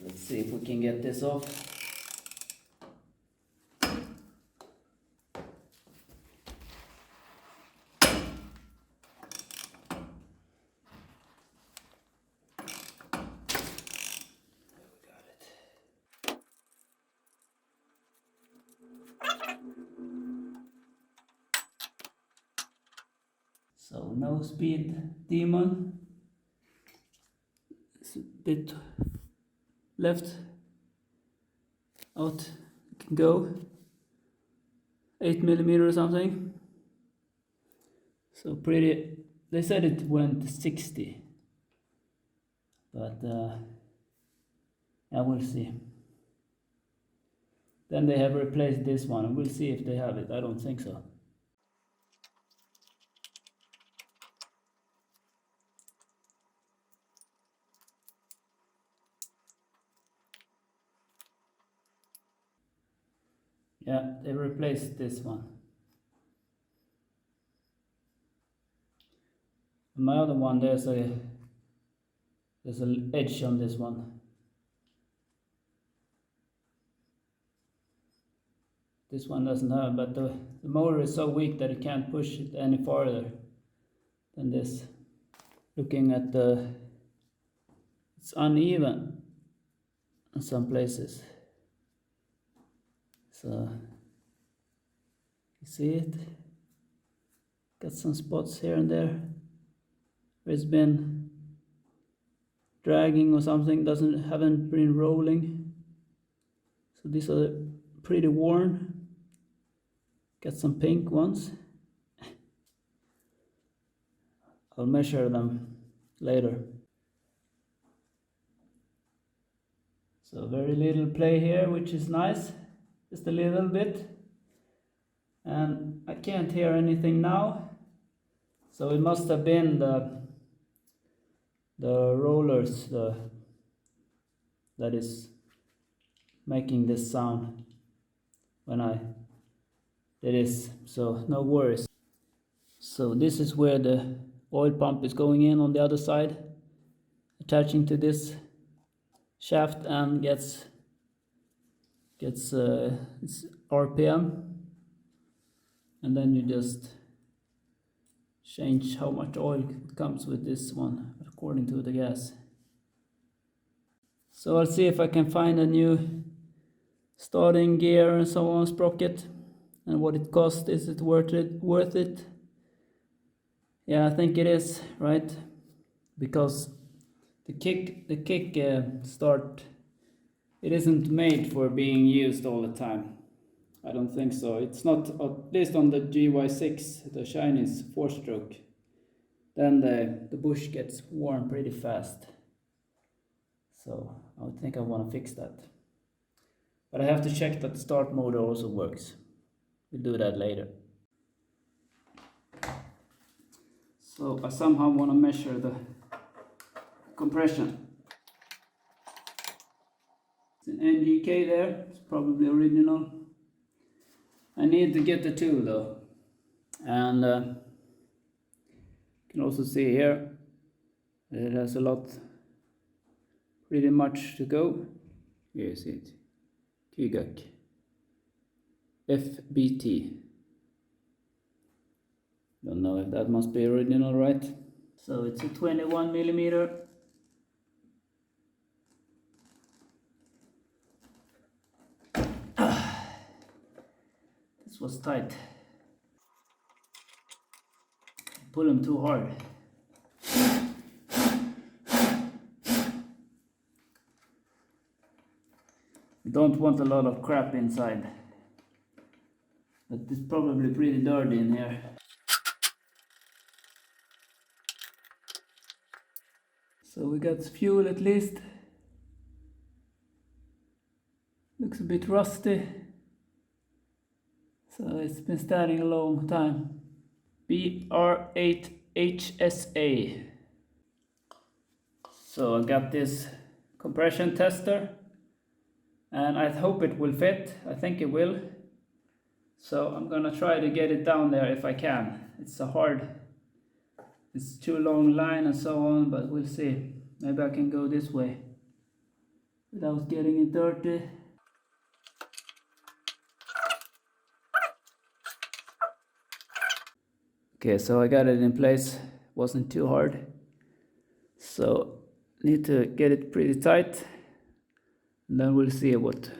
Let's see if we can get this off. So no speed demon. It's a bit left out. It can go 8mm or something. So pretty. They said it went 60, but yeah, we'll see. Then they have replaced this one. We'll see if they have it. I don't think so. Yeah, they replaced this one. My other one, there's an edge on this one. This one doesn't have, but the motor is so weak that it can't push it any farther than this. Looking at it's uneven in some places. So, you see it? Got some spots here and there where it's been dragging or something, haven't been rolling. So these are pretty worn. Got some pink ones. I'll measure them later. So very little play here, which is nice. Just a little bit. And I can't hear anything now. So it must have been the rollers that is making this sound when I did this. So no worries. So this is where the oil pump is going in on the other side, attaching to this shaft, and gets its RPM, and then you just change how much oil comes with this one according to the gas. So I'll see if I can find a new starting gear and so on, sprocket, and what it costs. Is it worth it? Yeah, I think it is, right? Because the kick start, it isn't made for being used all the time. I don't think so. It's not, at least on the GY6, the Chinese 4-stroke. Then the bush gets worn pretty fast. So I would think I want to fix that. But I have to check that the start motor also works. We'll do that later. So I somehow want to measure the compression. It's an NGK there, it's probably original. I need to get the tool though. And you can also see here, it has a lot, pretty much to go. Here you see it, Kygak FBT. Don't know if that must be original, right? So it's a 21mm. This was tight. Pull them too hard. You don't want a lot of crap inside. But it's probably pretty dirty in here. So we got fuel at least. Looks a bit rusty. So it's been standing a long time. BR8HSA. So I got this compression tester, and I hope it will fit. I think it will. So I'm gonna try to get it down there if I can. It's too long line and so on, but we'll see. Maybe I can go this way. without getting it dirty. Okay, so I got it in place. Wasn't too hard. So need to get it pretty tight. And then we'll see what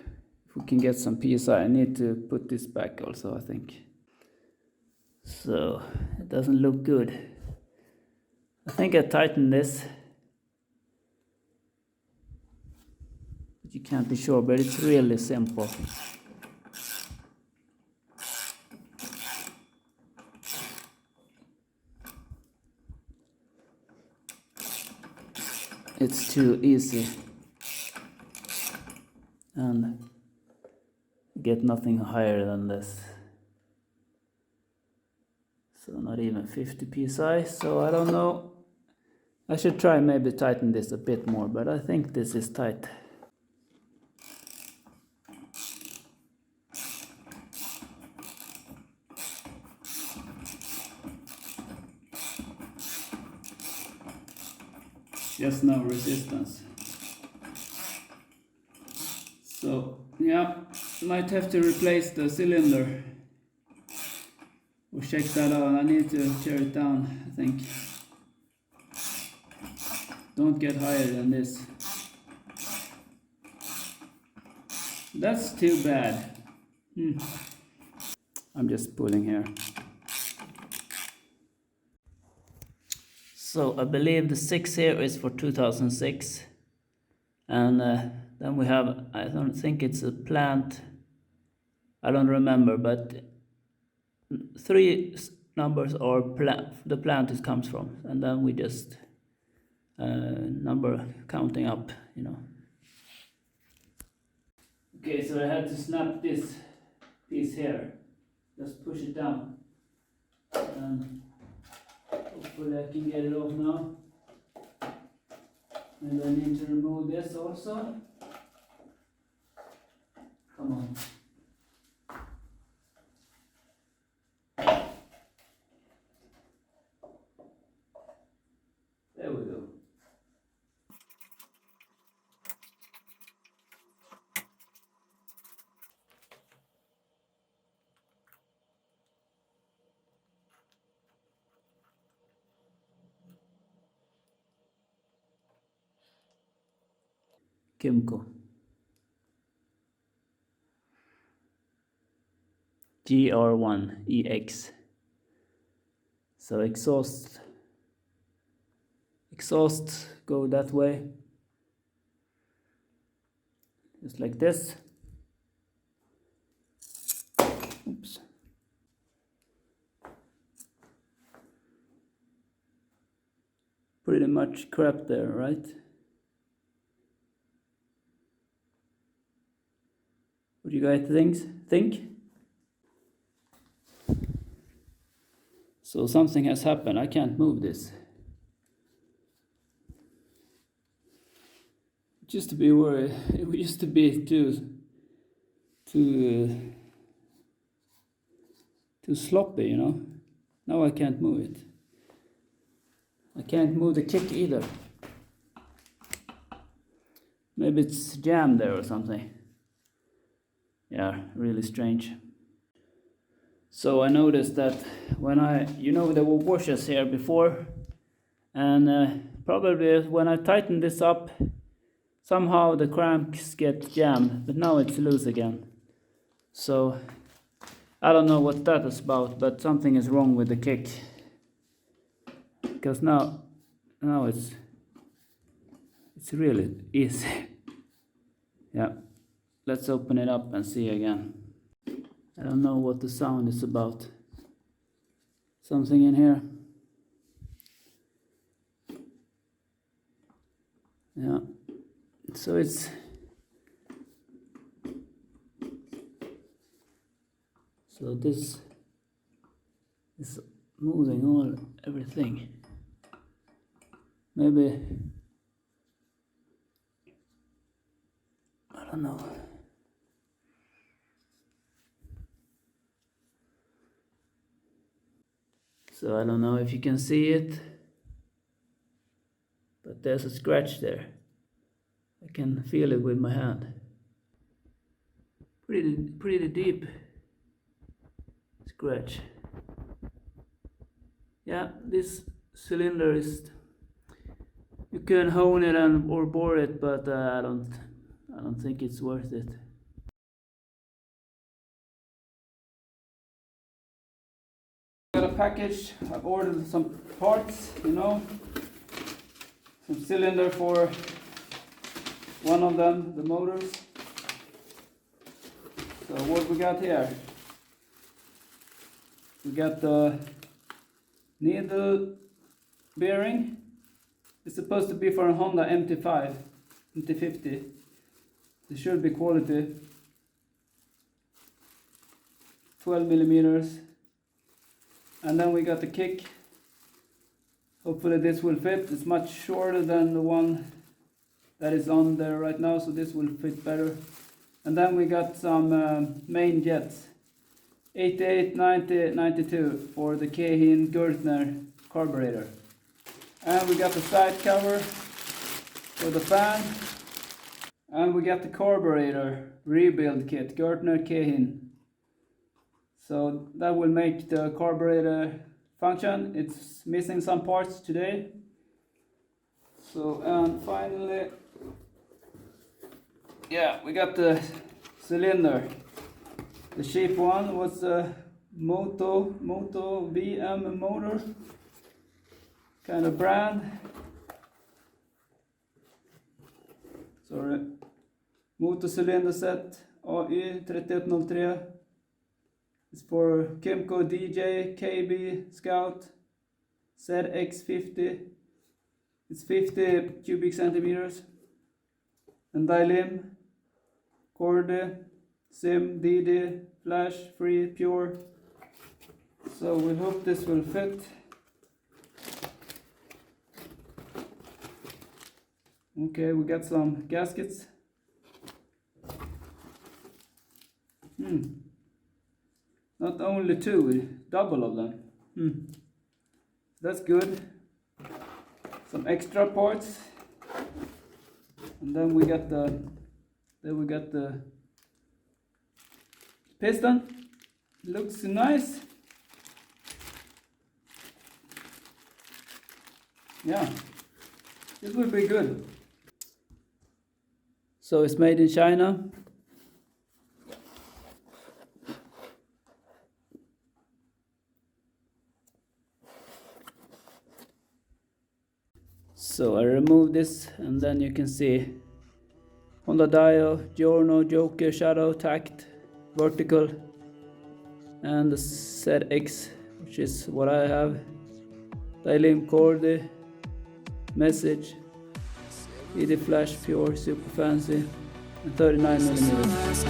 if we can get some PSI. I need to put this back also, I think. So it doesn't look good. I think I tightened this. But you can't be sure, but it's really simple. It's too easy. And get nothing higher than this. So not even 50 psi, so I don't know. I should try maybe tighten this a bit more, but I think this is tight. Just no resistance. So yeah, might have to replace the cylinder. We'll check that out. I need to tear it down, I think. Don't get higher than this. That's too bad. I'm just pulling here. So I believe the 6 here is for 2006. And then we have, I don't think it's a plant. I don't remember, but 3 numbers are the plant it comes from. And then we just number counting up, you know. Okay, so I had to snap this piece here. Just push it down. And hopefully I can get it off now. And I need to remove this also. Come on. There we go. Kymco GR1EX. So exhaust go that way, just like this. Oops. Pretty much crap there, right? What do you guys think? So something has happened. I can't move this. It used to be too sloppy, you know. Now I can't move it. I can't move the kick either. Maybe it's jammed there or something. Yeah, really strange. So I noticed that when there were washers here before, and probably when I tighten this up, somehow the cranks get jammed, but now it's loose again. So I don't know what that is about, but something is wrong with the kick. Because now it's really easy. Yeah, let's open it up and see again. I don't know what the sound is about. Something in here. Yeah, so this is moving everything. Maybe, I don't know. So I don't know if you can see it, but there's a scratch there. I can feel it with my hand. Pretty deep scratch. Yeah, this cylinder is, you can hone it or bore it, but I don't think it's worth it. Got a package. I've ordered some parts, some cylinder for one of them, the motors. So what we got here? We got the needle bearing. It's supposed to be for a Honda MT50. It should be quality. 12 millimeters. And then we got the kick. Hopefully this will fit. It's much shorter than the one that is on there right now, so this will fit better. And then we got some main jets. 88, 90, 92 for the Keihin Gurtner carburetor. And we got the side cover for the fan. And we got the carburetor rebuild kit, Gurtner and Keihin. So that will make the carburetor function. It's missing some parts today. So, and finally, yeah, we got the cylinder. The cheap one was a Moto VM motor kind of brand. Sorry. Motor cylinder set AI3103. It's for Kymco DJ KB Scout ZX50. It's 50 cubic centimeters. And dilim, Cordy, SIM, DD, flash, free, pure. So we hope this will fit. Okay, we got some gaskets. Not only two, double of them. That's good. Some extra parts. And then we got the piston. Looks nice. Yeah, this will be good. So it's made in China. So I remove this, and then you can see Honda dial, Giorno, Joker, Shadow, Tact, Vertical, and the ZX, which is what I have. Dialim, Cordy, Message, ED Flash, Pure, Super Fancy, and 39mm.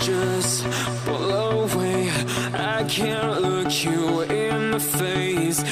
Just pull away. I can't look you in the face.